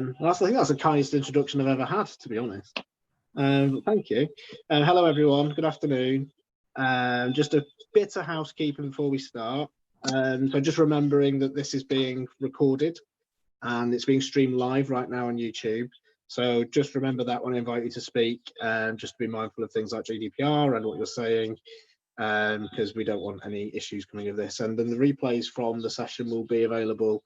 I think that's the kindest introduction I've ever had, to be honest. Thank you. Hello, everyone. Good afternoon. Just a bit of housekeeping before we start. So just remembering that this is being recorded and it's being streamed live right now on YouTube. So just remember that when I invite you to speak, just be mindful of things like GDPR and what you're saying, because we don't want any issues coming of this. And then the replays from the session will be available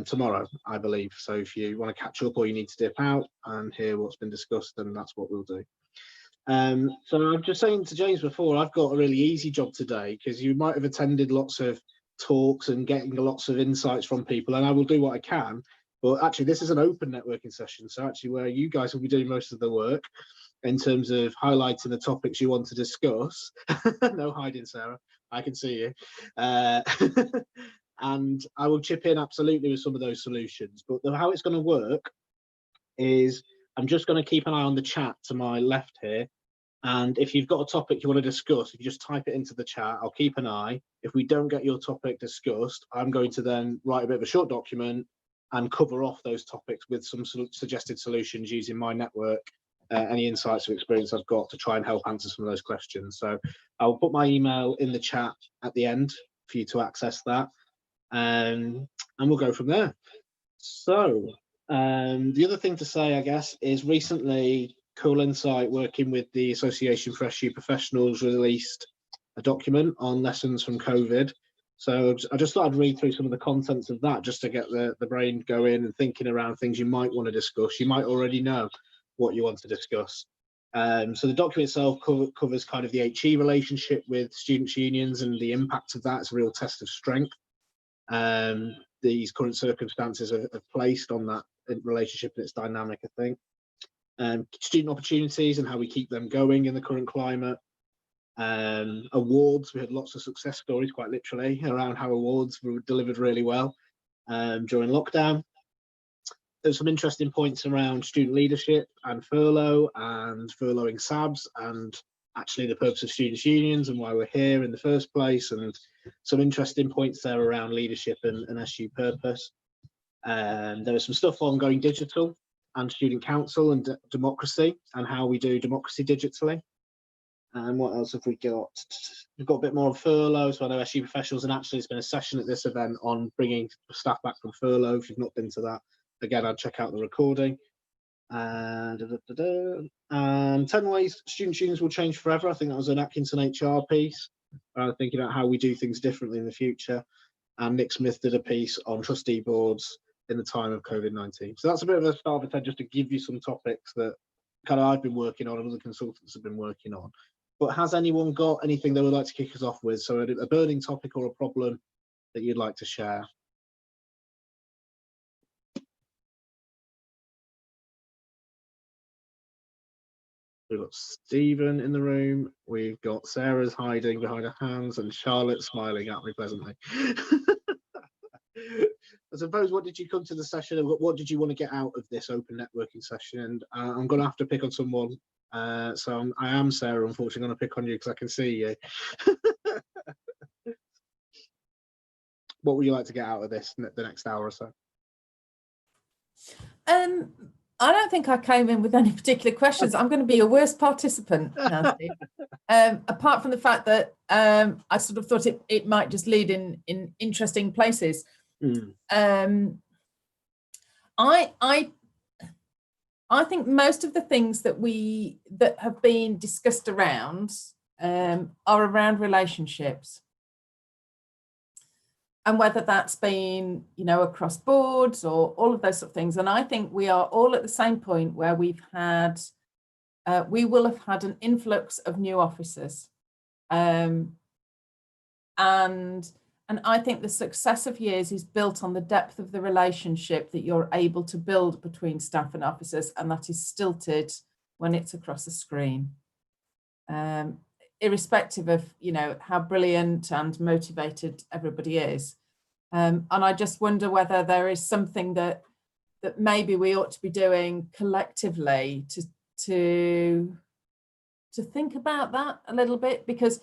tomorrow, I believe. So if you want to catch up or you need to dip out and hear what's been discussed, then that's what we'll do. So I'm just saying to James before, I've got a really easy job today, because you might have attended lots of talks and getting lots of insights from people, and I will do what I can. But actually, this is an open networking session, so actually where you guys will be doing most of the work in terms of highlighting the topics you want to discuss. No hiding, Sarah, I can see you. And I will chip in absolutely with some of those solutions. But how it's going to work is I'm just going to keep an eye on the chat to my left here. And if you've got a topic you want to discuss, if you just type it into the chat, I'll keep an eye. If we don't get your topic discussed, I'm going to then write a bit of a short document and cover off those topics with some suggested solutions using my network, any insights or experience I've got to try and help answer some of those questions. So I'll put my email in the chat at the end for you to access that. And we'll go from there. So the other thing to say, I guess, is recently Coole Insight, working with the Association for SU Professionals, released a document on lessons from COVID. So I just thought I'd read through some of the contents of that just to get the brain going and thinking around things you might want to discuss. You might already know what you want to discuss. So the document itself covers kind of the HE relationship with students' unions and the impact of that. It's a real test of strength. These current circumstances have placed on that relationship and its dynamic, I think. Student opportunities and how we keep them going in the current climate. Awards, we had lots of success stories, quite literally, around how awards were delivered really well during lockdown. There's some interesting points around student leadership and furlough and furloughing SABs and actually the purpose of students' unions and why we're here in the first place, and some interesting points there around leadership and SU purpose. There was some stuff on going digital and student council and democracy and how we do democracy digitally. And what else have we got? We've got a bit more on furlough. So I know SU professionals, and actually it's been a session at this event on bringing staff back from furlough. If you've not been to that, again, I'd check out the recording. And 10 ways student unions will change forever. I think that was an Atkinson HR piece, thinking about how we do things differently in the future. And Nick Smith did a piece on trustee boards in the time of COVID-19. So that's a bit of a start of it, just to give you some topics that kind of I've been working on and other consultants have been working on. But has anyone got anything they would like to kick us off with? So a burning topic or a problem that you'd like to share? We've got Stephen in the room. We've got Sarah's hiding behind her hands and Charlotte smiling at me pleasantly. I suppose, what did you come to the session and what did you want to get out of this open networking session? And I'm going to have to pick on someone. So I am, Sarah, unfortunately, going to pick on you because I can see you. What would you like to get out of this, the next hour or so? I don't think I came in with any particular questions. I'm going to be a worse participant, Nancy. Apart from the fact that I sort of thought it might just lead in interesting places. I think most of the things that have been discussed around are around relationships. And whether that's been, across boards or all of those sort of things. And I think we are all at the same point where we will have had an influx of new officers. And I think the success of years is built on the depth of the relationship that you're able to build between staff and officers, and that is stilted when it's across a screen. Irrespective of, how brilliant and motivated everybody is. And I just wonder whether there is something that maybe we ought to be doing collectively to think about that a little bit, because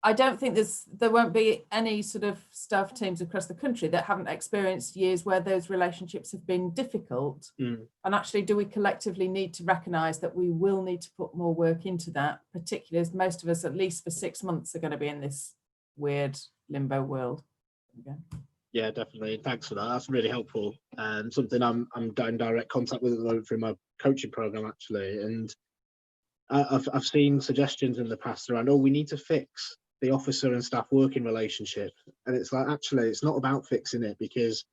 I don't think there won't be any sort of staff teams across the country that haven't experienced years where those relationships have been difficult. Mm. And actually, do we collectively need to recognise that we will need to put more work into that, particularly as most of us, at least for 6 months, are going to be in this weird limbo world again. Yeah, definitely. Thanks for that. That's really helpful. And something I'm in direct contact with at the moment through my coaching program, actually. And I've seen suggestions in the past around, oh, we need to fix the officer and staff working relationship. And it's like, actually, it's not about fixing it, because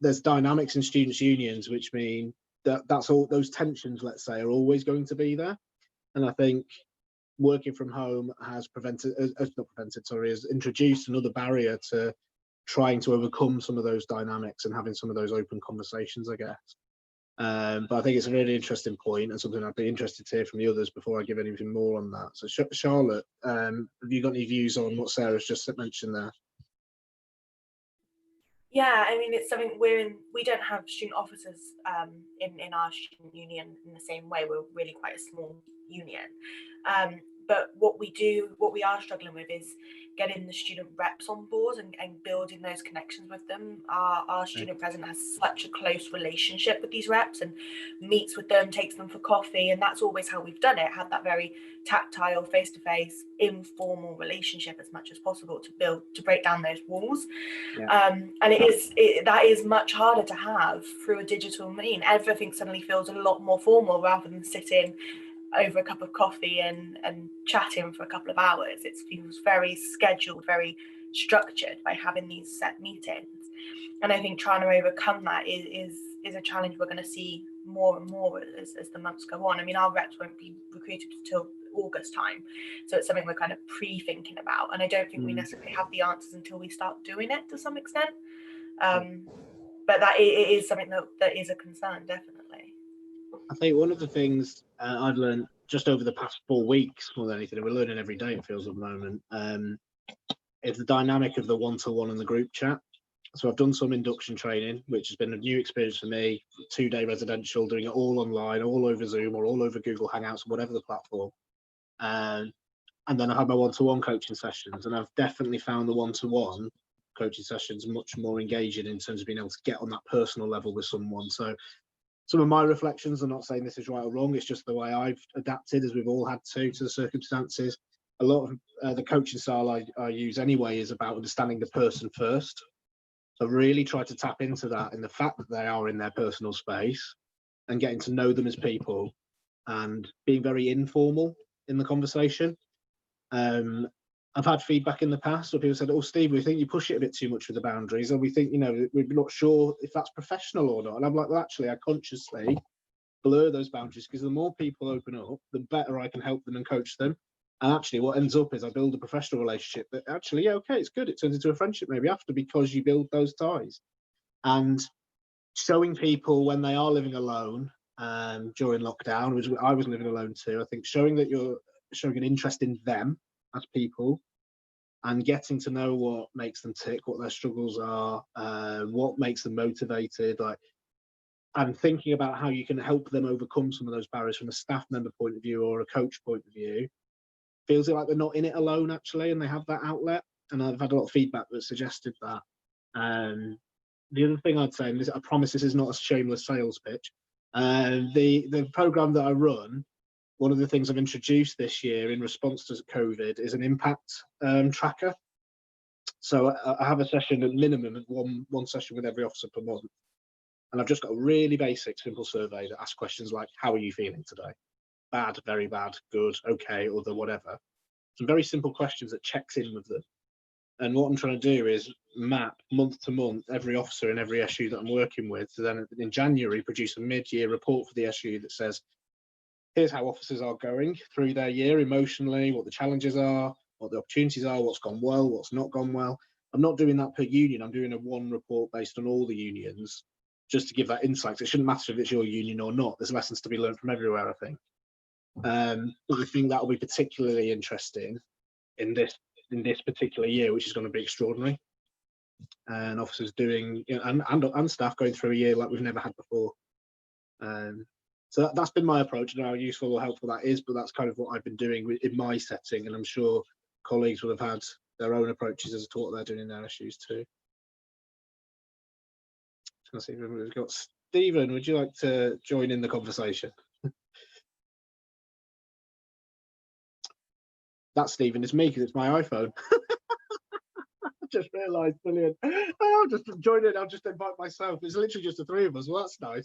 there's dynamics in students' unions, which mean that's all, those tensions, let's say, are always going to be there. And I think working from home has has introduced another barrier to trying to overcome some of those dynamics and having some of those open conversations, I guess. But I think it's a really interesting point and something I'd be interested to hear from the others before I give anything more on that. So Charlotte, have you got any views on what Sarah's just mentioned there? Yeah, I mean, it's something we don't have student officers in our student union in the same way. We're really quite a small union. But what we are struggling with is getting the student reps on board and building those connections with them. Our student president has such a close relationship with these reps and meets with them, takes them for coffee, and that's always how we've done it. Had that very tactile, face-to-face, informal relationship as much as possible to break down those walls. Yeah. And that is much harder to have through a digital mean. Everything suddenly feels a lot more formal rather than sitting over a cup of coffee and chatting for a couple of hours. It feels very scheduled, very structured by having these set meetings. And I think trying to overcome that is a challenge we're going to see more and more as the months go on. I mean, our reps won't be recruited until August time, so it's something we're kind of pre-thinking about, and I don't think we necessarily have the answers until we start doing it to some extent. But that it is something that is a concern, definitely. I think one of the things I've learned just over the past 4 weeks, more than anything, and we're learning every day, it feels at the moment, is the dynamic of the one-to-one and the group chat. So I've done some induction training, which has been a new experience for me, 2-day residential, doing it all online, all over Zoom or all over Google Hangouts, whatever the platform. And then I had my one-to-one coaching sessions, and I've definitely found the one-to-one coaching sessions much more engaging in terms of being able to get on that personal level with someone. So some of my reflections, I'm not saying this is right or wrong, it's just the way I've adapted, as we've all had to the circumstances. A lot of the coaching style I use anyway is about understanding the person first. So really try to tap into that in the fact that they are in their personal space and getting to know them as people and being very informal in the conversation. I've had feedback in the past where people said, oh, Steve, we think you push it a bit too much with the boundaries, or we think, we're not sure if that's professional or not. And I'm like, well, actually, I consciously blur those boundaries, because the more people open up, the better I can help them and coach them. And actually what ends up is I build a professional relationship that actually, yeah, okay, it's good. It turns into a friendship maybe after, because you build those ties. And showing people when they are living alone during lockdown, which I was living alone too, I think showing that you're showing an interest in them as people and getting to know what makes them tick, what their struggles are, what makes them motivated, and thinking about how you can help them overcome some of those barriers from a staff member point of view or a coach point of view, feels like they're not in it alone, actually, and they have that outlet. And I've had a lot of feedback that suggested that. The other thing I'd say, and I promise this is not a shameless sales pitch, the program that I run, one of the things I've introduced this year in response to COVID is an impact tracker. So I have a session at minimum of one session with every officer per month. And I've just got a really basic, simple survey that asks questions like, how are you feeling today? Bad, very bad, good, okay, other, whatever. Some very simple questions that checks in with them. And what I'm trying to do is map month to month every officer in every SU that I'm working with, to then in January produce a mid-year report for the SU that says, here's how officers are going through their year emotionally, what the challenges are, what the opportunities are, what's gone well, what's not gone well. I'm not doing that per union. I'm doing a one report based on all the unions, just to give that insight. It shouldn't matter if it's your union or not. There's lessons to be learned from everywhere, I think. But I think that will be particularly interesting in this particular year, which is going to be extraordinary. And officers doing, and staff going through a year like we've never had before. So that's been my approach, and how useful or helpful that is, but that's kind of what I've been doing in my setting, and I'm sure colleagues will have had their own approaches as to what they're doing in their issues too. Let's see if we've got Stephen. Would you like to join in the conversation? That's Stephen. It's me because it's my iPhone. I just realised, brilliant. I'll just join in. I'll just invite myself. It's literally just the three of us. Well, that's nice.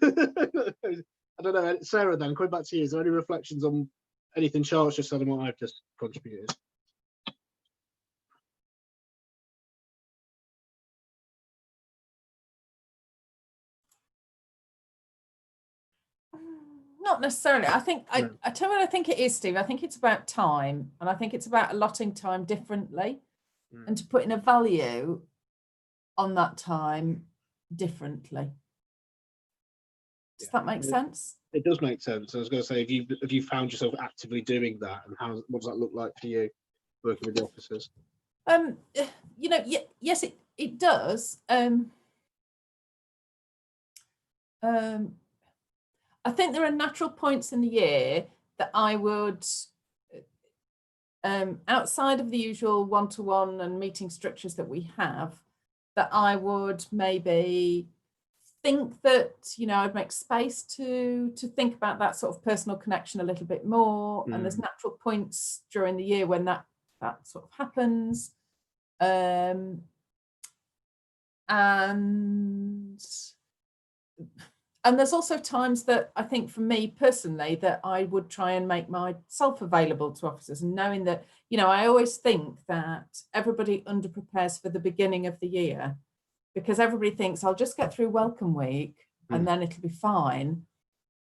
I don't know, Sarah. Then coming back to you, is there any reflections on anything Charles just said and what I've just contributed? Not necessarily. I think I No. tell you what I think it is, Steve. I think it's about time, and I think it's about allotting time differently, and to putting a value on that time differently. Does that make sense? It does make sense. I was going to say, have you found yourself actively doing that, and what does that look like for you, working with the officers? You know, yes, it does. I think there are natural points in the year that I would, outside of the usual one-to-one and meeting structures that we have, that I would maybe think that, you know, I'd make space to think about that sort of personal connection a little bit more. And there's natural points during the year when that sort of happens. And there's also times that I think for me personally that I would try and make myself available to officers, and knowing that, you know, I always think that everybody underprepares for the beginning of the year, because everybody thinks I'll just get through welcome week and then it'll be fine.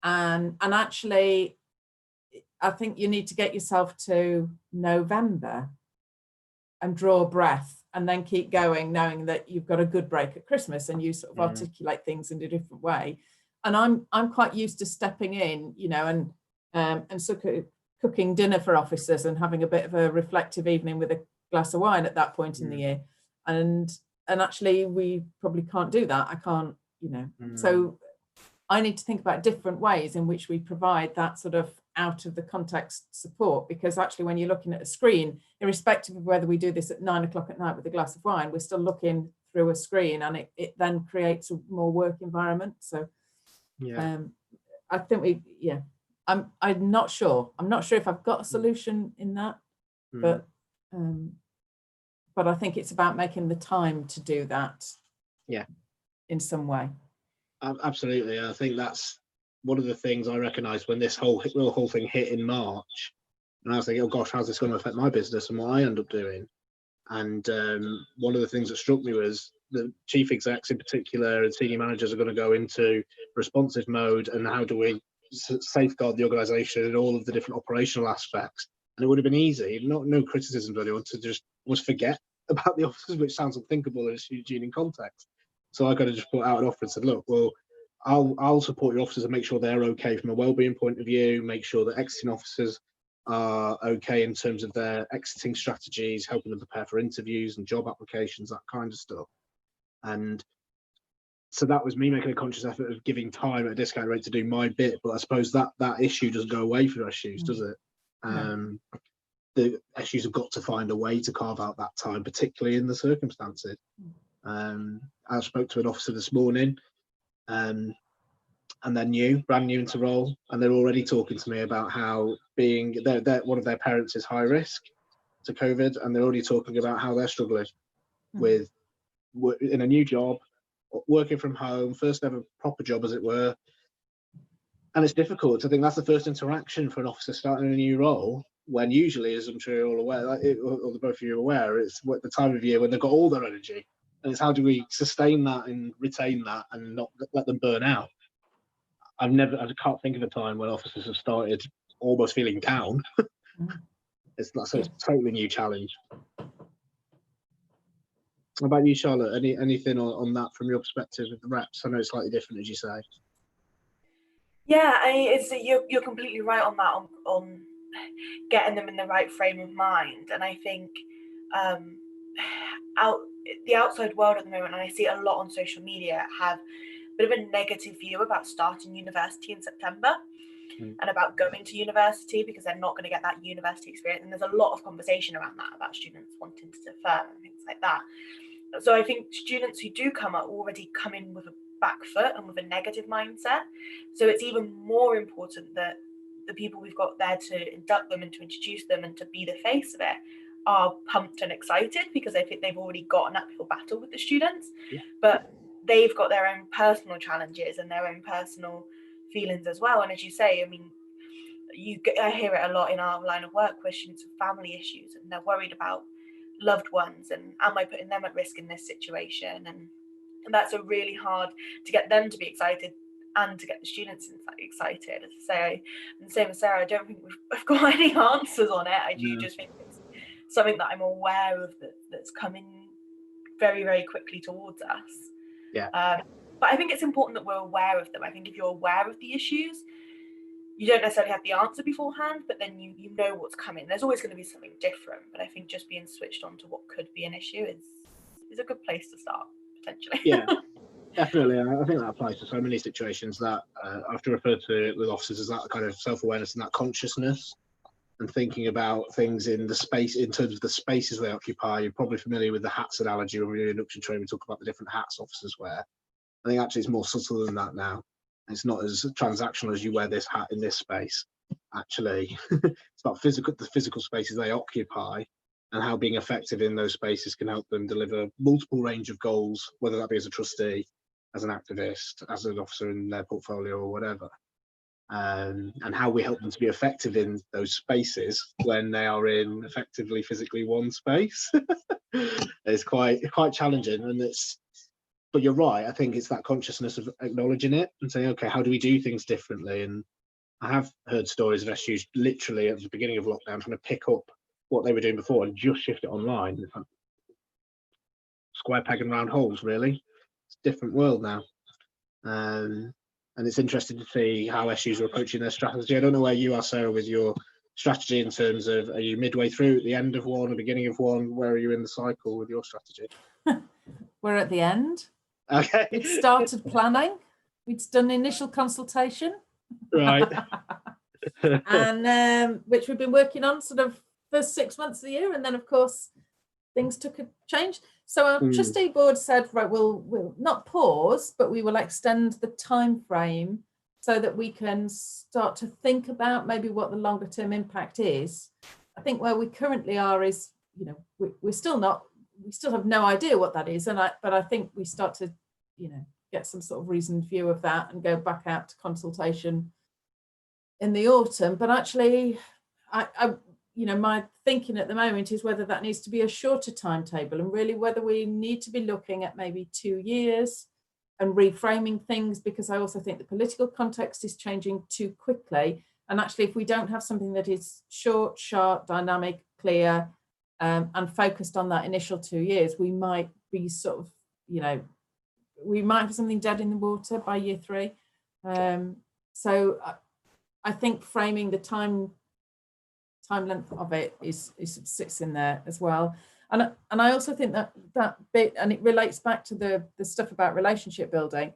And actually, I think you need to get yourself to November and draw a breath and then keep going, knowing that you've got a good break at Christmas and you sort of articulate things in a different way. And I'm quite used to stepping in, you know, and sort of cooking dinner for officers and having a bit of a reflective evening with a glass of wine at that point in the year. And actually we probably can't do that. I can't, you know, so I need to think about different ways in which we provide that sort of out of the context support, because actually when you're looking at a screen, irrespective of whether we do this at 9 o'clock at night with a glass of wine, we're still looking through a screen, and it then creates a more work environment. So I think I'm not sure if I've got a solution in that, but I think it's about making the time to do that in some way. Absolutely. I think that's one of the things I recognised when this whole thing hit in March, and I was thinking, oh gosh, how's this going to affect my business and what I end up doing? And one of the things that struck me was the chief execs in particular and senior managers are going to go into responsive mode, and how do we safeguard the organisation and all of the different operational aspects. And it would have been easy, no criticism to anyone, to just almost forget about the officers, which sounds unthinkable in a student union context. So I kind of just put out an offer and said, look, well, I'll support your officers and make sure they're okay from a wellbeing point of view, make sure that exiting officers are okay in terms of their exiting strategies, helping them prepare for interviews and job applications, that kind of stuff. And so that was me making a conscious effort of giving time at a discount rate to do my bit. But I suppose that issue doesn't go away for issues, does it? No. The issues have got to find a way to carve out that time, particularly in the circumstances. I spoke to an officer this morning, and they're brand new into role, and they're already talking to me about how being one of their parents is high risk to COVID, and they're already talking about how they're struggling with in a new job, working from home, first ever proper job, as it were. And it's difficult. I think that's the first interaction for an officer starting a new role, when usually, as I'm sure you're all aware, or the both of you are aware, it's the time of year when they've got all their energy. And it's how do we sustain that and retain that and not let them burn out. I can't think of a time when officers have started almost feeling down. It's a totally new challenge. What about you, Charlotte? Anything on that from your perspective with the reps? I know it's slightly different, as you say. Yeah, you're completely right on that, on getting them in the right frame of mind. And I think the outside world at the moment, and I see it a lot on social media, have a bit of a negative view about starting university in September. and about going to university because they're not going to get that university experience. And there's a lot of conversation around that about students wanting to defer and things like that. So I think students who do come are already coming with a back foot and with a negative mindset. So it's even more important that the people we've got there to induct them and to introduce them and to be the face of it are pumped and excited, because I think they've already got an uphill battle with the students, but they've got their own personal challenges and their own personal feelings as well. And as you say, I mean, I hear it a lot in our line of work where students have family issues and they're worried about loved ones and am I putting them at risk in this situation, and that's a really hard to get them to be excited and to get the students excited. As I say, and the same as Sarah, I don't think we've got any answers on it. I do just think it's something that I'm aware of that's coming very, very quickly towards us. But I think it's important that we're aware of them. I think if you're aware of the issues, you don't necessarily have the answer beforehand, but then you know what's coming. There's always going to be something different, but I think just being switched on to what could be an issue is a good place to start, potentially. Yeah, definitely. I think that applies to so many situations that I have to refer to it with officers as that kind of self-awareness and that consciousness, and thinking about things in the space, in terms of the spaces they occupy. You're probably familiar with the hats analogy when we do induction training. We talk about the different hats officers wear. I think actually it's more subtle than that now. It's not as transactional as you wear this hat in this space. Actually, it's about the physical spaces they occupy and how being effective in those spaces can help them deliver multiple range of goals, whether that be as a trustee, as an activist, as an officer in their portfolio or whatever. And how we help them to be effective in those spaces when they are in effectively physically one space. It's quite challenging, and but you're right. I think it's that consciousness of acknowledging it and saying, okay, how do we do things differently? And I have heard stories of SUs literally at the beginning of lockdown trying to pick up what they were doing before and just shift it online. Square peg and round holes, really. It's a different world now. And it's interesting to see how SUs are approaching their strategy. I don't know where you are, Sarah, with your strategy in terms of, are you midway through, at the end of one, or beginning of one? Where are you in the cycle with your strategy? We're at the end. Okay. We'd started planning. We'd done initial consultation. Right. And which we've been working on sort of first 6 months of the year, and then of course things took a change. So our trustee board said, right, we'll not pause, but we will extend the time frame so that we can start to think about maybe what the longer term impact is. I think where we currently are is, you know, we still have no idea what that is, but I think we start to, you know, get some sort of reasoned view of that and go back out to consultation in the autumn. But actually, I you know, my thinking at the moment is whether that needs to be a shorter timetable, and really whether we need to be looking at maybe 2 years and reframing things, because I also think the political context is changing too quickly. And actually, if we don't have something that is short, sharp, dynamic, clear, and focused on that initial 2 years, we might be sort of, you know, we might have something dead in the water by year 3. So I think framing the time length of it is sits in there as well. And I also think that bit, and it relates back to the stuff about relationship building,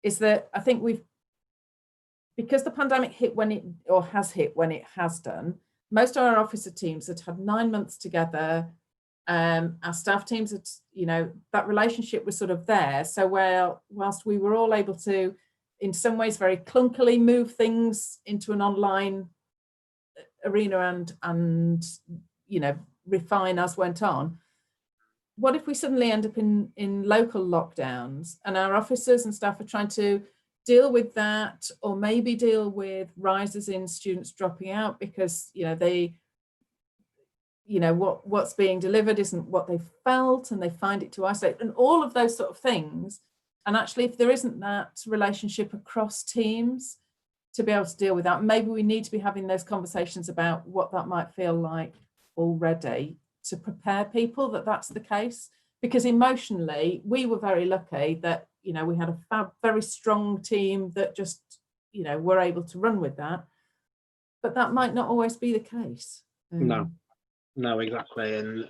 is that I think because the pandemic hit when it has done, most of our officer teams had 9 months together. Our staff teams had, you know, that relationship was sort of there. So whilst we were all able to, in some ways very clunkily, move things into an online arena and you know, refine as went on, what if we suddenly end up in local lockdowns and our officers and staff are trying to deal with that, or maybe deal with rises in students dropping out because, you know, they, you know, what's being delivered isn't what they felt, and they find it too isolated, and all of those sort of things. And actually, if there isn't that relationship across teams to be able to deal with that, maybe we need to be having those conversations about what that might feel like already, to prepare people that that's the case. Because emotionally, we were very lucky that, you know, we had a very strong team that just, you know, were able to run with that. But that might not always be the case. No, exactly. And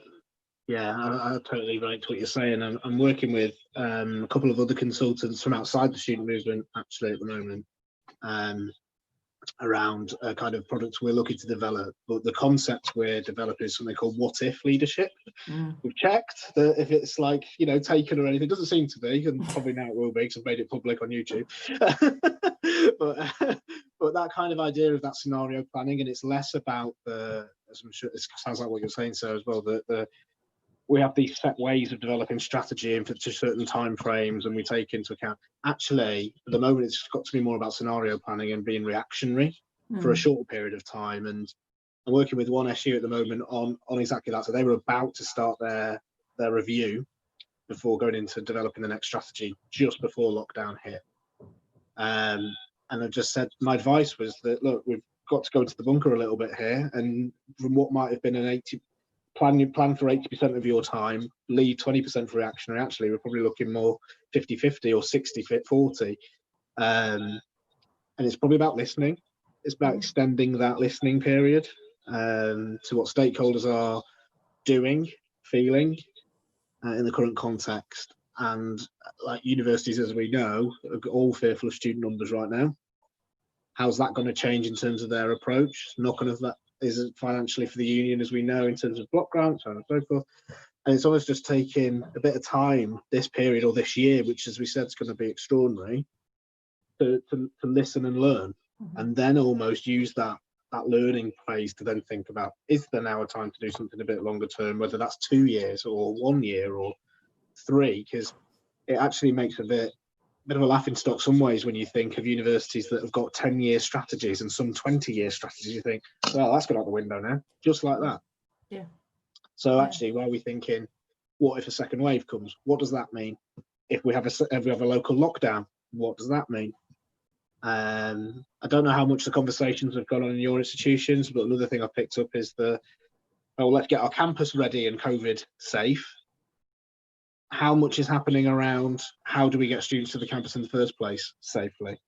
yeah, I totally relate to what you're saying. I'm working with a couple of other consultants from outside the student movement actually at the moment. And around kind of products we're looking to develop, but the concept we're developing is something called what if leadership. We've checked that if it's like, you know, taken or anything. It doesn't seem to be, and probably now it will be because I've made it public on YouTube. but that kind of idea of that scenario planning, and it's less about the, as I'm sure it sounds like what you're saying, Sarah, as well, that we have these set ways of developing strategy and for certain time frames, and we take into account, actually, at the moment, it's got to be more about scenario planning and being reactionary for a short period of time. And I'm working with one SU at the moment on exactly that. So they were about to start their review before going into developing the next strategy just before lockdown hit. And I just said, my advice was that, look, we've got to go into the bunker a little bit here, and from what might have been an 80 plan for 80% of your time, leave 20% for reactionary. Actually, we're probably looking more 50-50 or 60-40. And it's probably about listening. It's about extending that listening period to what stakeholders are doing, feeling in the current context. And like universities, as we know, are all fearful of student numbers right now. How's that going to change in terms of their approach? Knock-on of that is financially for the union, as we know, in terms of block grants, so on and so forth. And it's almost just taking a bit of time this period or this year, which, as we said, is going to be extraordinary, to listen and learn, and then almost use that learning phase to then think about, is there now a time to do something a bit longer term, whether that's 2 years or 1 year or 3, because it actually makes a bit of a laughing stock some ways when you think of universities that have got 10-year strategies and some 20-year strategies. You think, well, that's gone out the window now, just like that. Yeah. So actually, why are we thinking, what if a second wave comes? What does that mean? If we have a local lockdown, what does that mean? I don't know how much the conversations have gone on in your institutions, but another thing I picked up is let's get our campus ready and COVID safe. How much is happening around how do we get students to the campus in the first place safely?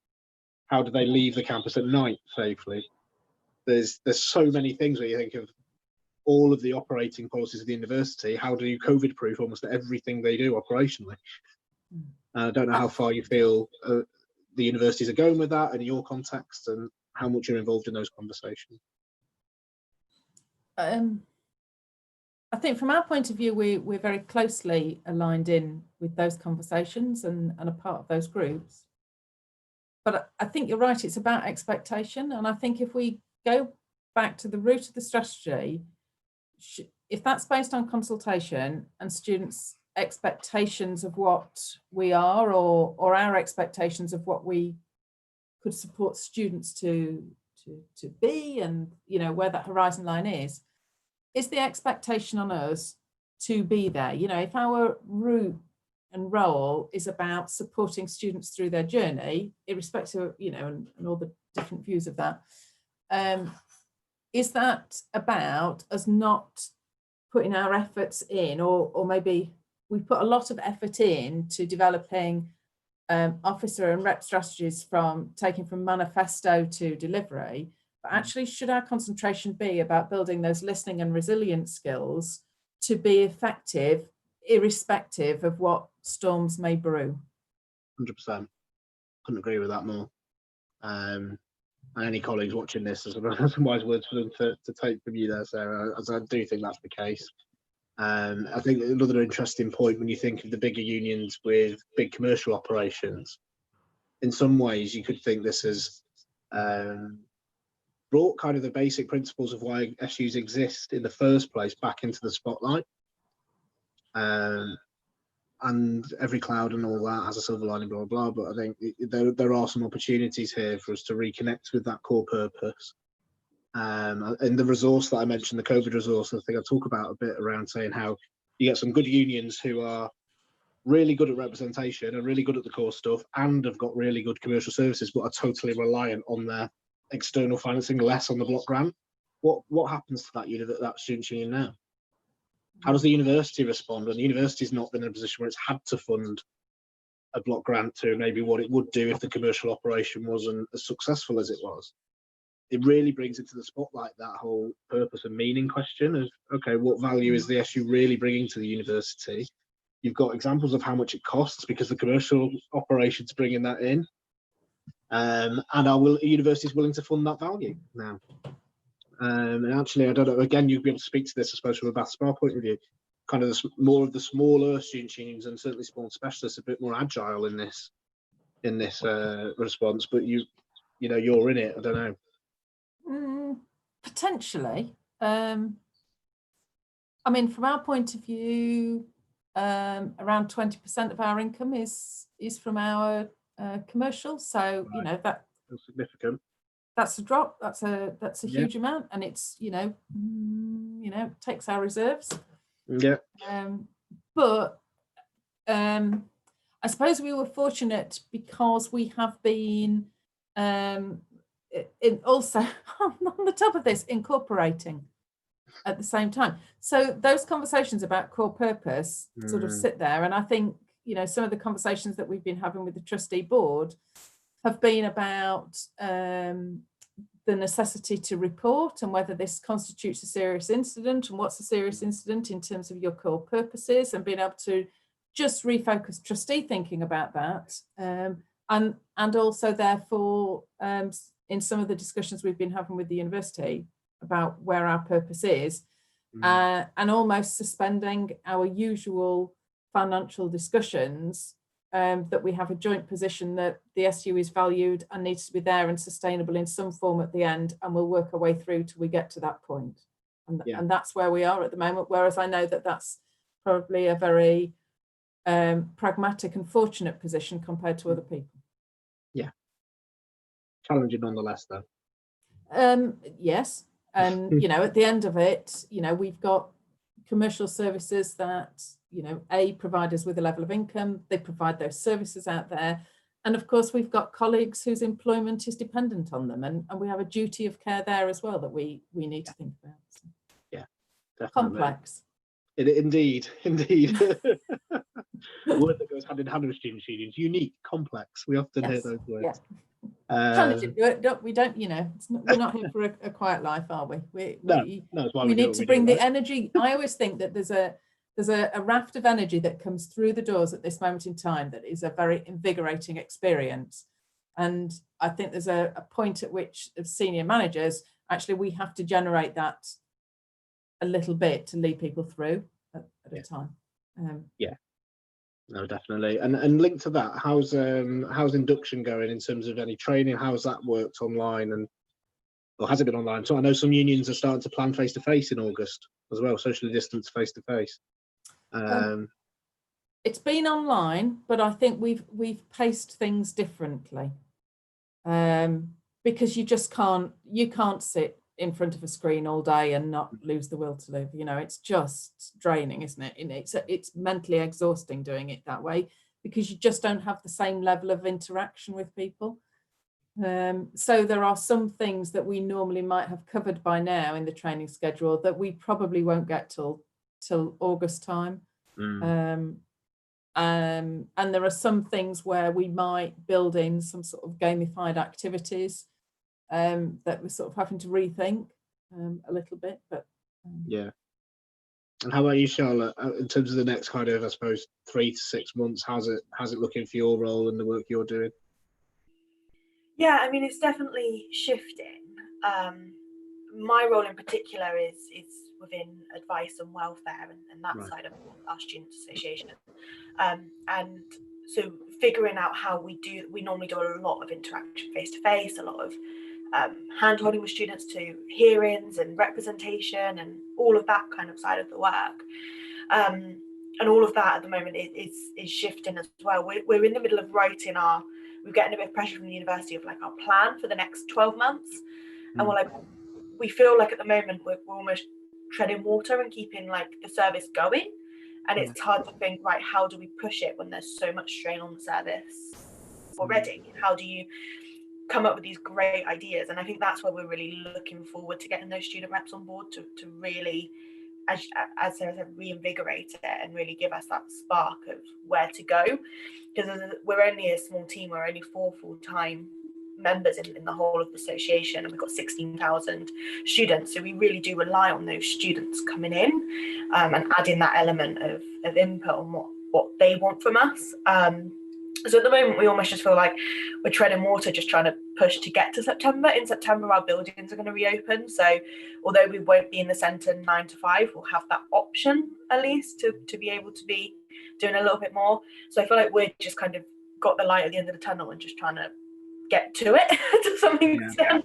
How do they leave the campus at night safely? There's so many things where you think of all of the operating policies of the university. How do you COVID proof almost everything they do operationally? And I don't know how far you feel the universities are going with that in your context, and how much you're involved in those conversations. I think from our point of view, we're very closely aligned in with those conversations and a part of those groups. But I think you're right, it's about expectation. And I think if we go back to the root of the strategy, if that's based on consultation and students' expectations of what we are, or our expectations of what we could support students to be, and you know where that horizon line is the expectation on us to be there. You know, if our route and role is about supporting students through their journey, irrespective of, you know, and all the different views of that, is that about us not putting our efforts in, or maybe we put a lot of effort in to developing officer and rep strategies taking from manifesto to delivery, but actually should our concentration be about building those listening and resilience skills to be effective irrespective of what storms may brew? 100%. Couldn't agree with that more. And any colleagues watching this, there's some wise words for them to take from you there, Sarah, as I do think that's the case. I think another interesting point, when you think of the bigger unions with big commercial operations, in some ways you could think this has brought kind of the basic principles of why SUs exist in the first place back into the spotlight. And every cloud and all that has a silver lining, blah, blah, blah. But I think there are some opportunities here for us to reconnect with that core purpose. And the resource that I mentioned, the COVID resource, I think I talk about a bit around saying how you get some good unions who are really good at representation and really good at the core stuff, and have got really good commercial services, but are totally reliant on their external financing, less on the block grant. What happens to that student union now? How does the university respond when the university's not been in a position where it's had to fund a block grant to maybe what it would do if the commercial operation wasn't as successful as it was? It really brings into the spotlight that whole purpose and meaning question of, okay, what value is the SU really bringing to the university? You've got examples of how much it costs because the commercial operation's bringing that in. and university is willing to fund that value now. And actually, I don't know, again, you'd be able to speak to this, I suppose, from a Bath Spa point of view, kind of more of the smaller student unions and certainly small specialists, a bit more agile in this response, but you're in it, I don't know. Potentially. I mean, from our point of view, around 20% of our income is from our commercial. So, Right. That's Significant. That's a drop. That's a huge amount, and it's takes our reserves. Yeah. But I suppose we were fortunate because we have been also on the top of this incorporating at the same time. So those conversations about core purpose sort of sit there, and I think some of the conversations that we've been having with the trustee board have been about the necessity to report and whether this constitutes a serious incident and what's a serious incident in terms of your core purposes, and being able to just refocus trustee thinking about that, and also therefore in some of the discussions we've been having with the university about where our purpose is, and almost suspending our usual financial discussions, that we have a joint position that the SU is valued and needs to be there and sustainable in some form at the end, and we'll work our way through till we get to that point. And that's where we are at the moment, whereas I know that that's probably a very pragmatic and fortunate position compared to other people. Yeah. Challenging nonetheless, though. Yes. And, at the end of it, we've got commercial services that, provide us with a level of income. They provide those services out there. And of course, we've got colleagues whose employment is dependent on them. And we have a duty of care there as well that we need to think about. So. Yeah, definitely. Complex. Indeed. A word that goes hand in hand with student unions. Unique, complex. We often hear those words. Yeah. We don't, we're not here for a quiet life, are we? We need to bring the energy. I always think that there's a raft of energy that comes through the doors at this moment in time that is a very invigorating experience. And I think there's a point at which, as senior managers, actually we have to generate that a little bit to lead people through at a time. No, definitely. And linked to that, how's induction going in terms of any training? How's that worked online, or has it been online? So I know some unions are starting to plan face-to-face in August as well, socially distanced face-to-face. It's been online, but I think we've paced things differently, because you can't sit in front of a screen all day and not lose the will to live. It's just draining, isn't it? And it's mentally exhausting doing it that way, because you just don't have the same level of interaction with people. So there are some things that we normally might have covered by now in the training schedule that we probably won't get till August time. And there are some things where we might build in some sort of gamified activities that we're sort of having to rethink a little bit, but yeah. And how about you, Charlotte, in terms of the next kind of, I suppose, 3 to 6 months? How's it looking for your role and the work you're doing? Yeah, I mean, it's definitely shifting. My role in particular is within advice and welfare and that side of our student association, and so figuring out how we normally do a lot of interaction face to face, a lot of hand holding with students, to hearings and representation and all of that kind of side of the work, and all of that at the moment is shifting as well. We're in the middle of writing we're getting a bit of pressure from the university of our plan for the next 12 months, and we feel like at the moment we're almost treading water and keeping the service going, and it's hard to think, right, how do we push it when there's so much strain on the service already? How do you come up with these great ideas? And I think that's where we're really looking forward to getting those student reps on board to really, as Sarah said, reinvigorate it and really give us that spark of where to go, because we're only a small team. We're only 4 full-time members in the whole of the association, and we've got 16,000 students, so we really do rely on those students coming in and adding that element of input on what they want from us. So at the moment, we almost just feel like we're treading water, just trying to push to get to September. In September, our buildings are going to reopen. So although we won't be in the centre 9 to 5, we'll have that option at least to be able to be doing a little bit more. So I feel like we're just kind of got the light at the end of the tunnel and just trying to get to it to some extent.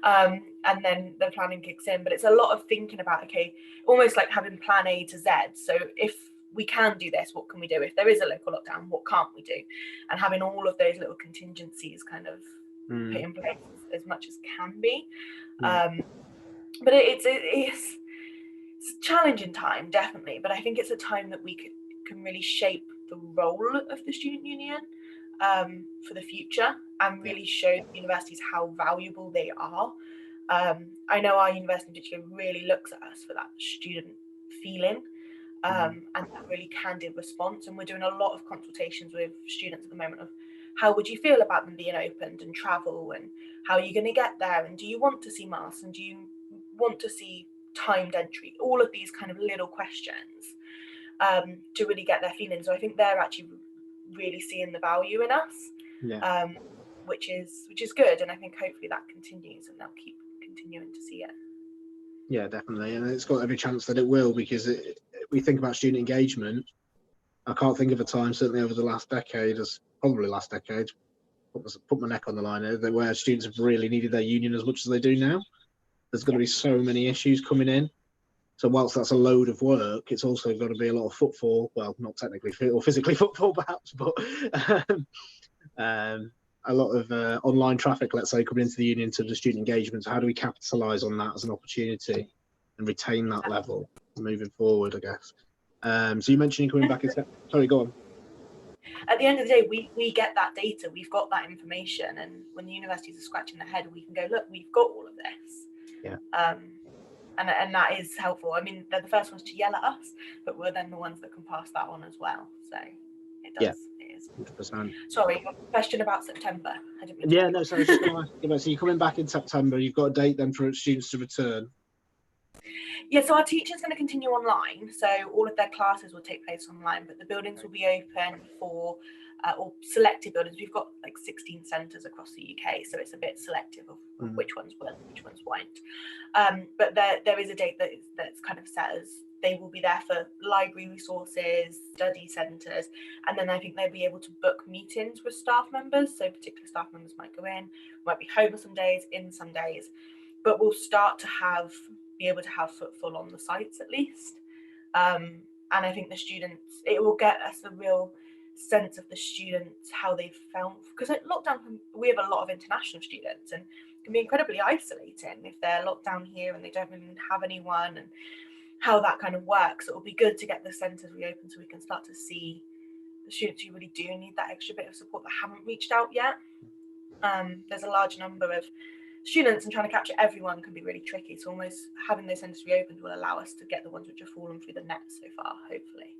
And then the planning kicks in. But it's a lot of thinking about, okay, almost like having plan A to Z. So if we can do this, what can we do? If there is a local lockdown, what can't we do? And having all of those little contingencies kind of put in place as much as can be. But it's a challenging time, definitely. But I think it's a time that we can really shape the role of the student union for the future and really show universities how valuable they are. I know our university in particular really looks at us for that student feeling. And that really candid response, and we're doing a lot of consultations with students at the moment of how would you feel about them being opened and travel, and how are you going to get there, and do you want to see masks, and do you want to see timed entry, all of these kind of little questions to really get their feelings. So I think they're actually really seeing the value in us, which is good, and I think hopefully that continues and they'll keep continuing to see it. Yeah, definitely, and it's got every chance that it will, because we think about student engagement. I can't think of a time, certainly over the last decade, put my neck on the line here, where students have really needed their union as much as they do now. There's going to be so many issues coming in. So whilst that's a load of work, it's also got to be a lot of footfall. Well, not technically or physically footfall, perhaps, but a lot of online traffic, let's say, coming into the union to the student engagement. So how do we capitalise on that as an opportunity and retain that level moving forward, I guess? So you mentioned coming back. Sorry, go on. At the end of the day, we get that data, we've got that information, and when the universities are scratching their head, we can go, look, we've got all of this. And that is helpful. I mean, they're the first ones to yell at us, but we're then the ones that can pass that on as well. So it does. It is. 100%. Sorry, your question about September. I didn't mean so I was just going to ask you about, so you're coming back in September, you've got a date then for students to return? Yeah, so our teaching's going to continue online. So all of their classes will take place online, but the buildings will be open for or selected buildings. We've got like 16 centres across the UK, so it's a bit selective of which ones will, which ones won't. But there is a date that's kind of set as they will be there for library resources, study centres, and then I think they'll be able to book meetings with staff members. So particular staff members might go in, might be home some days, in some days, but we'll start to be able to have footfall on the sites at least. And I think the students, it will get us a real sense of the students, how they've felt, because at lockdown we have a lot of international students and it can be incredibly isolating if they're locked down here and they don't really have anyone, and how that kind of works. It will be good to get the centres reopened so we can start to see the students who really do need that extra bit of support that haven't reached out yet. There's a large number of students, and trying to capture everyone can be really tricky. So almost having those centres reopened will allow us to get the ones which have fallen through the net so far, hopefully.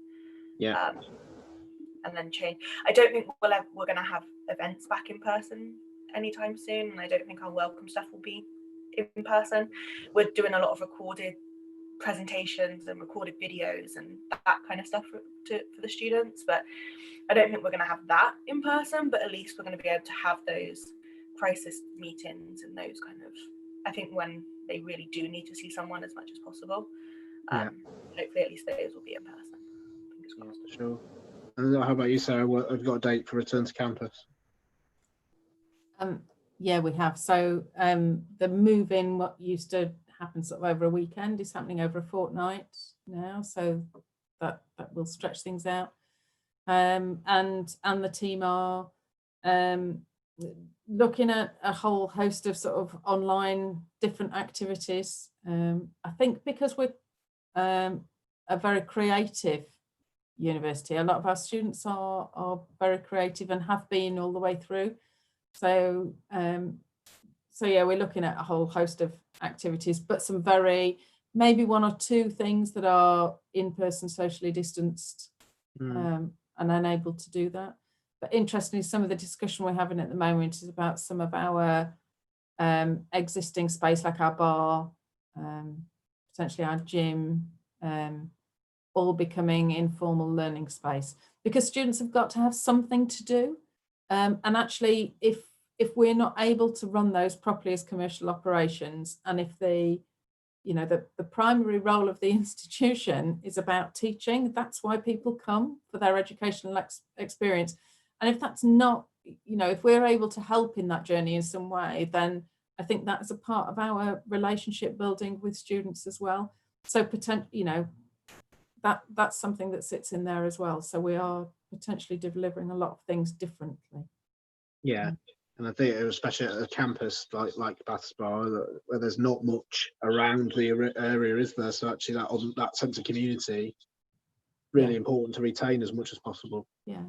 And then change. I don't think we're going to have events back in person anytime soon, and I don't think our welcome stuff will be in person. We're doing a lot of recorded presentations and recorded videos and that kind of stuff for the students, but I don't think we're going to have that in person. But at least we're going to be able to have those crisis meetings and those kind of, I think, when they really do need to see someone as much as possible. Hopefully at least those will be in person. Fingers crossed. Yeah, sure. And how about you, Sarah? Have you got a date for return to campus? Yeah, we have. So the move in, what used to happen sort of over a weekend, is happening over a fortnight now. So that will stretch things out. And the team are looking at a whole host of sort of online different activities. I think because we're a very creative university, a lot of our students are very creative and have been all the way through. So yeah, we're looking at a whole host of activities, but some maybe one or two things that are in-person, socially distanced, and unable to do that. But interestingly, some of the discussion we're having at the moment is about some of our existing space, like our bar, potentially our gym, all becoming informal learning space, because students have got to have something to do. And actually, if we're not able to run those properly as commercial operations, and if the primary role of the institution is about teaching, that's why people come for their educational experience. And if that's not, if we're able to help in that journey in some way, then I think that is a part of our relationship building with students as well. So that's something that sits in there as well. So we are potentially delivering a lot of things differently. Yeah. And I think especially at a campus like Bath Spa, where there's not much around the area, is there? So actually that sense of community, really important to retain as much as possible. Yeah.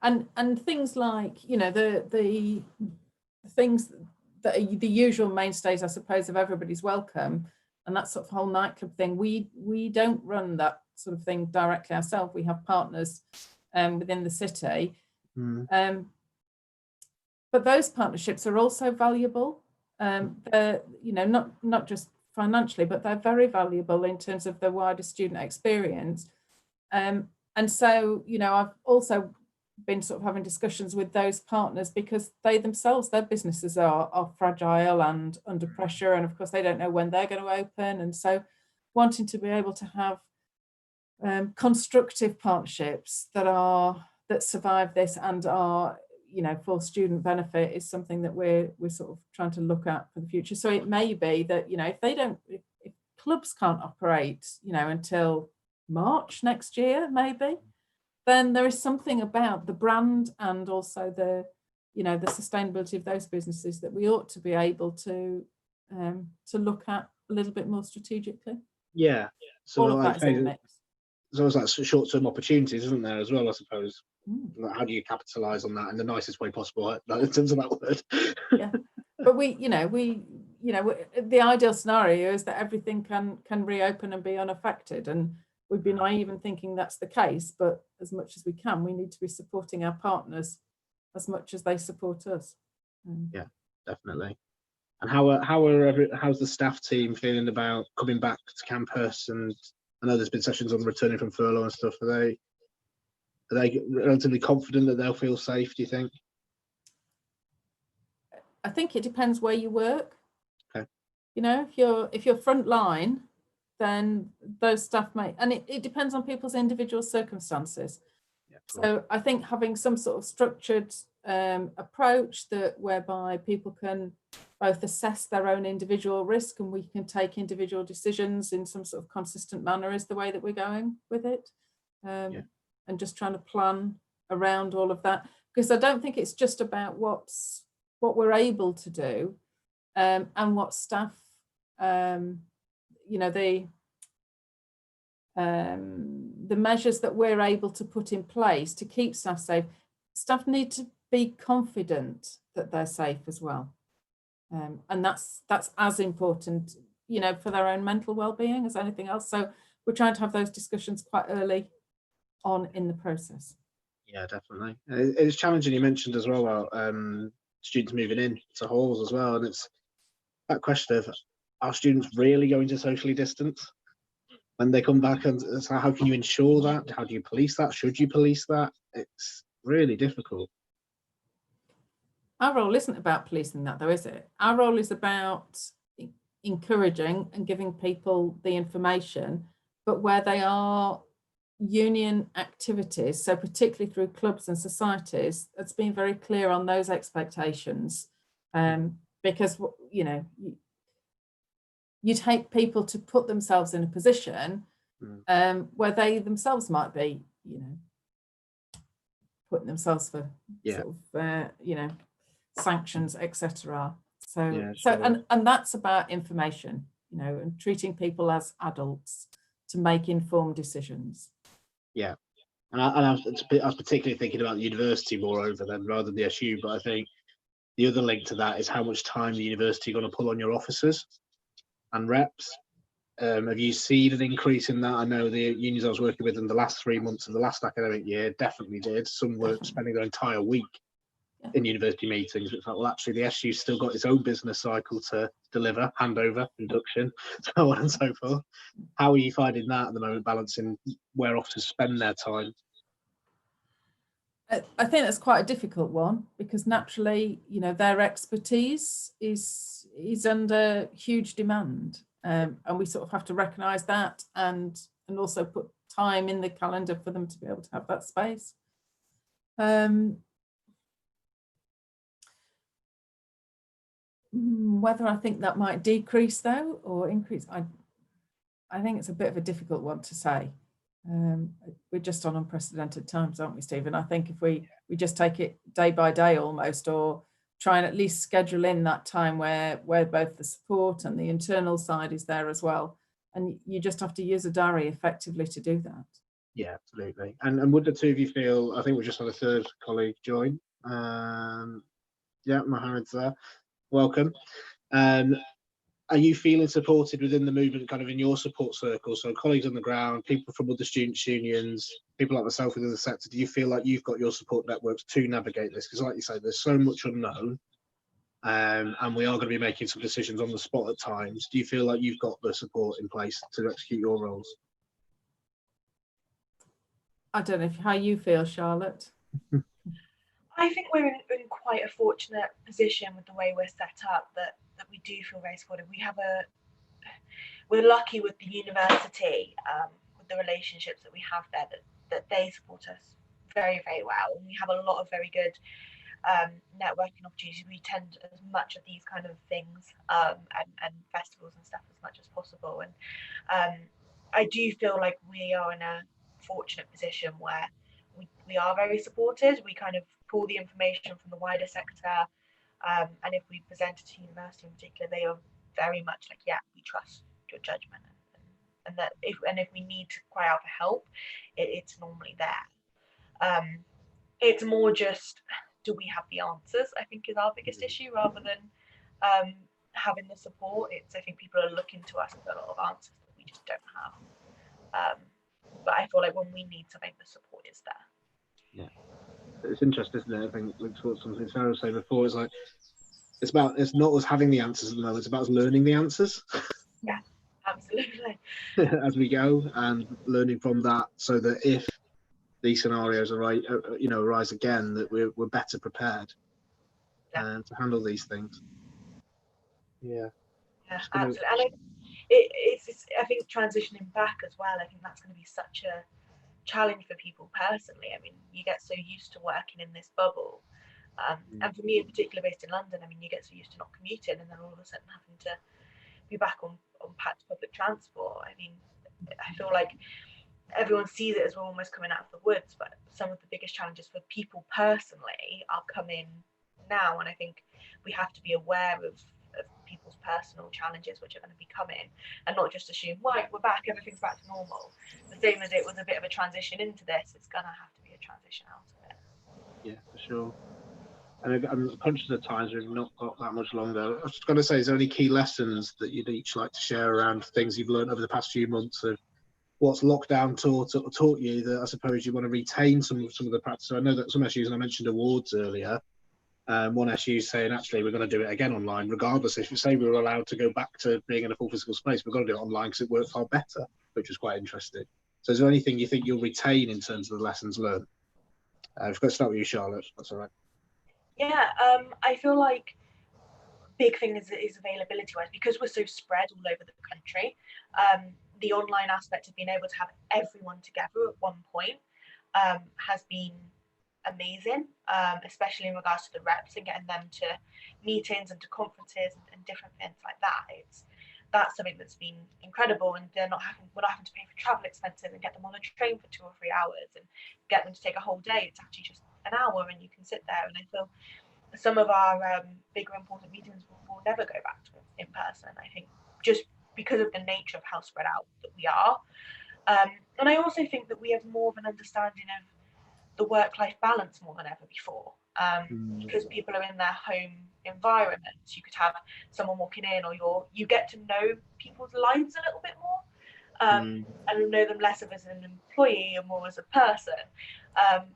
And things like, the things that are the usual mainstays, I suppose, of everybody's welcome, and that sort of whole nightclub thing, we don't run that sort of thing directly ourselves. We have partners within the city. But those partnerships are also valuable. They're, not just financially, but they're very valuable in terms of the wider student experience. And so, I've also been sort of having discussions with those partners, because they themselves, their businesses are fragile and under pressure, and of course they don't know when they're going to open. And so wanting to be able to have constructive partnerships that survive this and are, for student benefit, is something that we're sort of trying to look at for the future. So it may be that, if clubs can't operate, until March next year, maybe, then there is something about the brand and also the sustainability of those businesses that we ought to be able to look at a little bit more strategically. Yeah. So all of that is in the mix. There's always like short-term opportunities, isn't there, as well, I suppose? How do you capitalise on that in the nicest way possible, in terms of that word? Yeah, but the ideal scenario is that everything can reopen and be unaffected, and we'd be naive in thinking that's the case. But as much as we can, we need to be supporting our partners as much as they support us. Yeah, definitely. And how's the staff team feeling about coming back to campus? And I know there's been sessions on returning from furlough and stuff. Are they relatively confident that they'll feel safe, do you think? I think it depends where you work. Okay. If you're front line, then those staff and it depends on people's individual circumstances. Yeah, so I think having some sort of structured approach whereby people can both assess their own individual risk, and we can take individual decisions in some sort of consistent manner, is the way that we're going with it. And just trying to plan around all of that, because I don't think it's just about what we're able to do, and what staff, the measures that we're able to put in place to keep staff safe. Staff need to be confident that they're safe as well, and that's as important, for their own mental well-being as anything else. So we're trying to have those discussions quite early on in the process. Yeah, definitely. It's challenging. You mentioned as well about students moving in to halls as well, and it's that question of, are students really going to socially distance when they come back? And so how can you ensure that? How do you police that? Should you police that? It's really difficult. Our role isn't about policing that, though, is it? Our role is about encouraging and giving people the information, but where they are union activities, so particularly through clubs and societies, it's been very clear on those expectations, because you'd hate people to put themselves in a position where they themselves might be, putting themselves for sort of, sanctions, etc. So and that's about information, and treating people as adults to make informed decisions. Yeah, and I was particularly thinking about the university moreover then, rather than the SU, but I think the other link to that is how much time the university are going to pull on your officers and reps. Have you seen an increase in that? I know the unions I was working with in the last 3 months of the last academic year definitely did. Some were spending their entire week in university meetings. It's like, well, actually the SU still got its own business cycle to deliver, handover, induction, so on and so forth. How are you finding that at the moment, balancing where officers spend their time? I think that's quite a difficult one, because naturally, their expertise is under huge demand, and we sort of have to recognise that, and also put time in the calendar for them to be able to have that space. Whether I think that might decrease though or increase, I think it's a bit of a difficult one to say. We're just on unprecedented times, aren't we, Stephen? I think if we just take it day by day almost, or try and at least schedule in that time where both the support and the internal side is there as well. And you just have to use a diary effectively to do that. Yeah, absolutely. And would the two of you feel, I think we just had a third colleague join. Yeah, Mohammed's there. Welcome. Are you feeling supported within the movement, kind of in your support circle? So colleagues on the ground, people from other students' unions, people like myself within the sector, do you feel like you've got your support networks to navigate this? Because like you say, there's so much unknown, and we are going to be making some decisions on the spot at times. Do you feel like you've got the support in place to execute your roles? I don't know how you feel, Charlotte. I think we're in quite a fortunate position with the way we're set up, that we do feel very supported. We're lucky with the university, with the relationships that we have there, that they support us very, very well. And we have a lot of very good networking opportunities. We attend as much of these kind of things and festivals and stuff as much as possible. And I do feel like we are in a fortunate position where we are very supported. We kind of pull the information from the wider sector, and if we present it to university in particular, they are very much like, yeah, we trust your judgment, and that if we need to cry out for help, it's normally there. It's more just, do we have the answers, I think, is our biggest issue, rather than having the support. I think people are looking to us for a lot of answers that we just don't have. But I feel like when we need something, the support is there. Yeah, it's interesting, isn't it? I think it's what something Sarah was saying before. It's like it's not us having the answers at the moment. It's about us learning the answers. Yeah, absolutely. As we go, and learning from that, so that if these scenarios arise again, that we're better prepared to handle these things. Yeah. Absolutely. And it's I think transitioning back as well, I think that's going to be such a challenge for people personally. I mean, you get so used to working in this bubble, and for me in particular, based in London, I mean, you get so used to not commuting, and then all of a sudden having to be back on packed public transport. I mean, I feel like everyone sees it as we're almost coming out of the woods, but some of the biggest challenges for people personally are coming now, and I think we have to be aware of people's personal challenges which are going to be coming, and not just assume, right, we're back, everything's back to normal. The same as it was a bit of a transition into this, it's going to have to be a transition out of it. Yeah, for sure. And I'm conscious of the times, we've not got that much longer. I was just going to say, is there any key lessons that you'd each like to share around things you've learned over the past few months of what's lockdown taught you, that I suppose you want to retain some of the practice? So I know that some SUs, and I mentioned awards earlier, one SU saying, actually, we're going to do it again online, regardless. If you say we were allowed to go back to being in a full physical space, we're going to do it online because it worked far better, which was quite interesting. So is there anything you think you'll retain in terms of the lessons learned? I've got to start with you, Charlotte. That's all right. Yeah, I feel like big thing is availability wise, because we're so spread all over the country. The online aspect of being able to have everyone together at one point has been amazing, especially in regards to the reps and getting them to meetings and to conferences and different things like that. That's something that's been incredible, and we're not having to pay for travel expenses and get them on a train for 2 or 3 hours and get them to take a whole day. It's actually just an hour and you can sit there. And I feel some of our bigger important meetings will never go back to in person, I think, just because of the nature of how spread out that we are. And I also think that we have more of an understanding of the work-life balance more than ever before, because people are in their home environments. You could have someone walking in, or you get to know people's lives a little bit more, and know them less of as an employee and more as a person.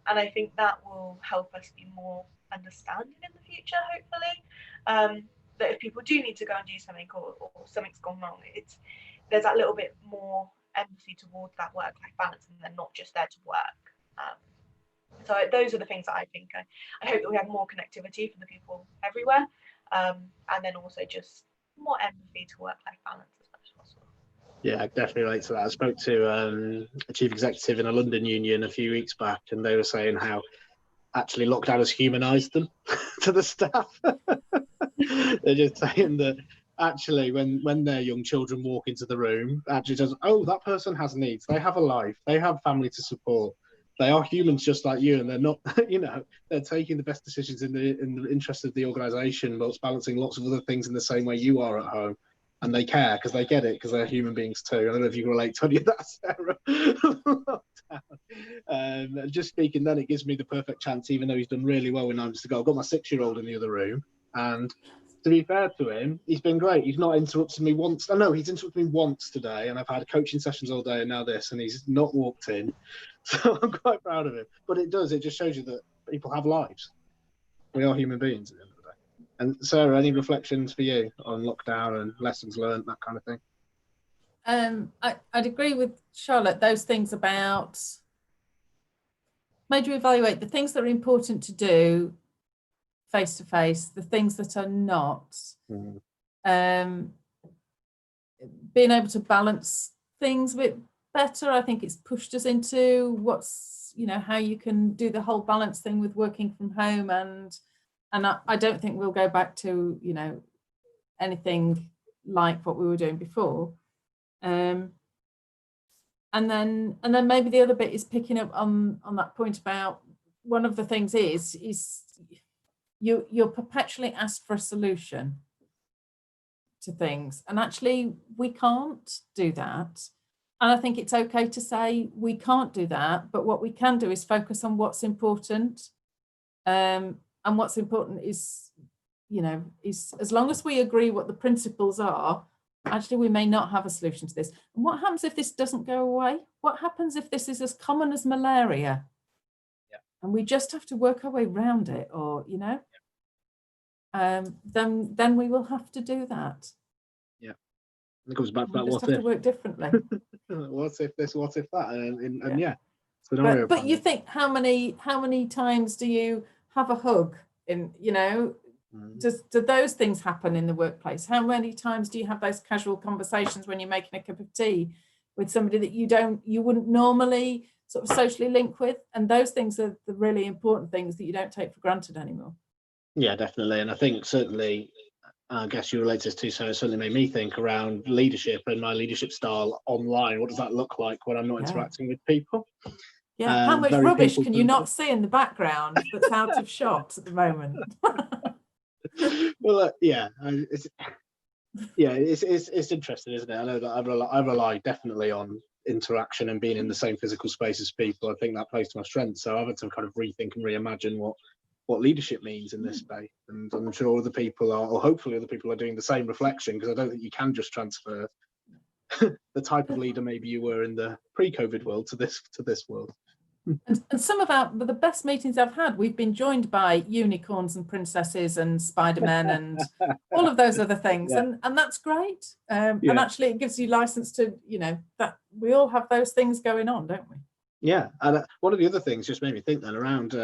And I think that will help us be more understanding in the future, hopefully. That if people do need to go and do something, or something's gone wrong, there's that little bit more empathy towards that work-life balance, and they're not just there to work. So those are the things that I think. I hope that we have more connectivity for the people everywhere, and then also just more empathy to work-life balance as much as possible. Yeah, I definitely relate to that. I spoke to a chief executive in a London union a few weeks back, and they were saying how actually lockdown has humanised them to the staff. They're just saying that actually when their young children walk into the room, actually says, oh, that person has needs. They have a life. They have family to support. They are humans just like you, and they're not, they're taking the best decisions in the interest of the organisation, but it's balancing lots of other things in the same way you are at home. And they care because they get it, because they're human beings too. I don't know if you can relate to any of that, Sarah. Just speaking then, it gives me the perfect chance, even though he's done really well with 9 minutes to go. I've got my 6-year-old in the other room, and to be fair to him, he's been great. He's not interrupted me once. Oh, no, he's interrupted me once today, and I've had coaching sessions all day and now this, and he's not walked in. So I'm quite proud of him. But it just shows you that people have lives. We are human beings at the end of the day. And Sarah, any reflections for you on lockdown and lessons learned, that kind of thing? I'd agree with Charlotte, those things about made you evaluate the things that are important to do face to face, the things that are not. Being able to balance things a bit better. I think it's pushed us into how you can do the whole balance thing with working from home, and I don't think we'll go back to anything like what we were doing before. And then maybe the other bit is picking up on that point about one of the things is you're perpetually asked for a solution to things, and actually we can't do that. And I think it's okay to say we can't do that, but what we can do is focus on what's important. And what's important is as long as we agree what the principles are, actually we may not have a solution to this. And what happens if this doesn't go away? What happens if this is as common as malaria? Yeah. And we just have to work our way around it, or then we will have to do that. Yeah, it comes back to that. We just have to work differently. What if this? What if that? And Yeah. scenario. But you think how many times do you have a hug in? Do those things happen in the workplace? How many times do you have those casual conversations when you're making a cup of tea with somebody that you wouldn't normally sort of socially link with? And those things are the really important things that you don't take for granted anymore. Yeah, definitely. And I think certainly, I guess you relate this to, so it certainly made me think around leadership and my leadership style online. What does that look like when I'm not interacting with people? Yeah, how much rubbish can you not see in the background that's out of shot at the moment? Well, it's interesting, isn't it? I know that I rely definitely on interaction and being in the same physical space as people. I think that plays to my strength. So I've had to kind of rethink and reimagine what leadership means in this space. And I'm sure other people are, or hopefully other people are doing the same reflection, because I don't think you can just transfer the type of leader maybe you were in the pre-COVID world to this world. And some of the best meetings I've had, we've been joined by unicorns and princesses and Spider-Men and all of those other things. Yeah. And that's great. And actually it gives you license to, that we all have those things going on, don't we? Yeah, and one of the other things just made me think then around,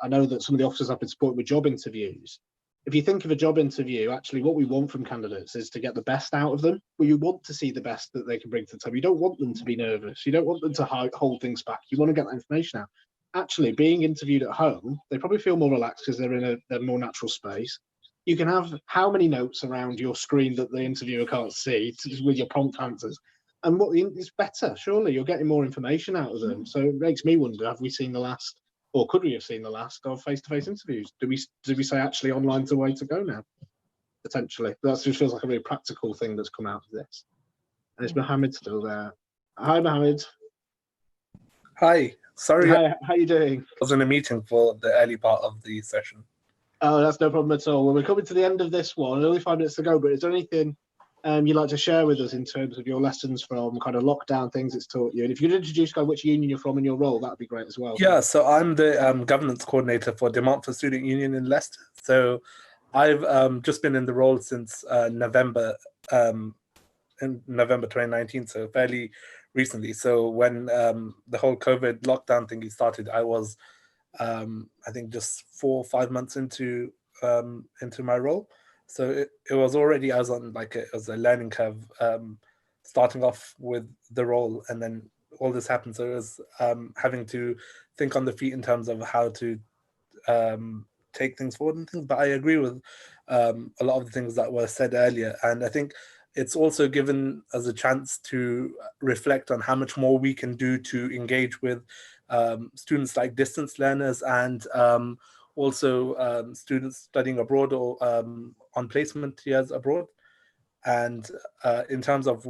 I know that some of the officers have been supported with job interviews. If you think of a job interview, actually what we want from candidates is to get the best out of them. You want to see the best that they can bring to the table. You don't want them to be nervous. You don't want them to hold things back. You want to get that information out. Actually, being interviewed at home, they probably feel more relaxed because they're in a more natural space. You can have how many notes around your screen that the interviewer can't see with your prompt answers. And what is better, surely you're getting more information out of them. So it makes me wonder, have we seen the last, or could we have seen the last of face-to-face interviews? Do we say actually online's the way to go now? Potentially. That just feels like a really practical thing that's come out of this. And is Mohammed still there? Hi, Mohammed. Hi. Sorry. Hi, how you doing? I was in a meeting for the early part of the session. Oh, that's no problem at all. Well, we're coming to the end of this one. Only 5 minutes to go, but is there anything you'd like to share with us in terms of your lessons from kind of lockdown things it's taught you? And if you could introduce kind of which union you're from and your role, that'd be great as well. Yeah, so I'm the governance coordinator for Demand for Student Union in Leicester. So I've just been in the role since November 2019, so fairly recently. So when the whole COVID lockdown thing started, I was I think just 4 or 5 months into my role. So it was already, I was on it was a learning curve, starting off with the role, and then all this happened. So it was having to think on the feet in terms of how to take things forward and things. But I agree with a lot of the things that were said earlier, and I think it's also given us a chance to reflect on how much more we can do to engage with students like distance learners, and also students studying abroad or on placement years abroad. And in terms of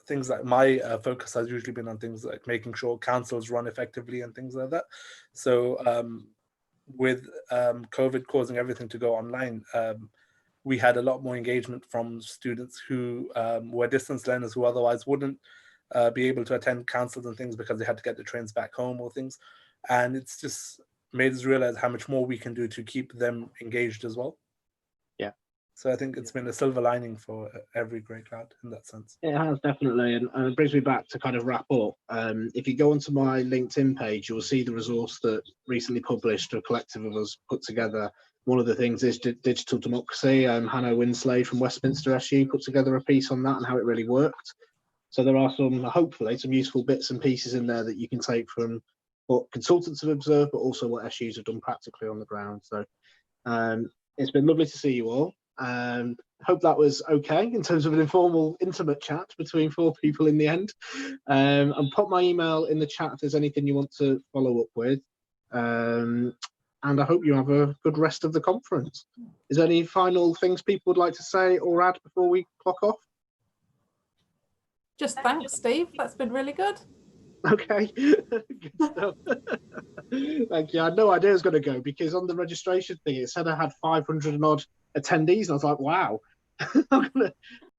things like my focus has usually been on things like making sure councils run effectively and things like that. So with COVID causing everything to go online, we had a lot more engagement from students who were distance learners who otherwise wouldn't be able to attend councils and things because they had to get the trains back home or things. And it's just made us realize how much more we can do to keep them engaged as well. Yeah. So I think it's been a silver lining for every grey cloud in that sense. It has, definitely, and it brings me back to kind of wrap up. If you go onto my LinkedIn page, you'll see the resource that recently published, a collective of us put together. One of the things is digital democracy. Hannah Winslade from Westminster SU put together a piece on that and how it really worked. So there are hopefully some useful bits and pieces in there that you can take from what consultants have observed, but also what SUs have done practically on the ground. So it's been lovely to see you all. Hope that was okay in terms of an informal, intimate chat between 4 people in the end. And pop my email in the chat if there's anything you want to follow up with. And I hope you have a good rest of the conference. Is there any final things people would like to say or add before we clock off? Just thanks, Steve. That's been really good. Okay, good stuff. Thank you. I had no idea it was going to go because on the registration thing it said I had 500 and odd attendees, and I was like, wow. I'm gonna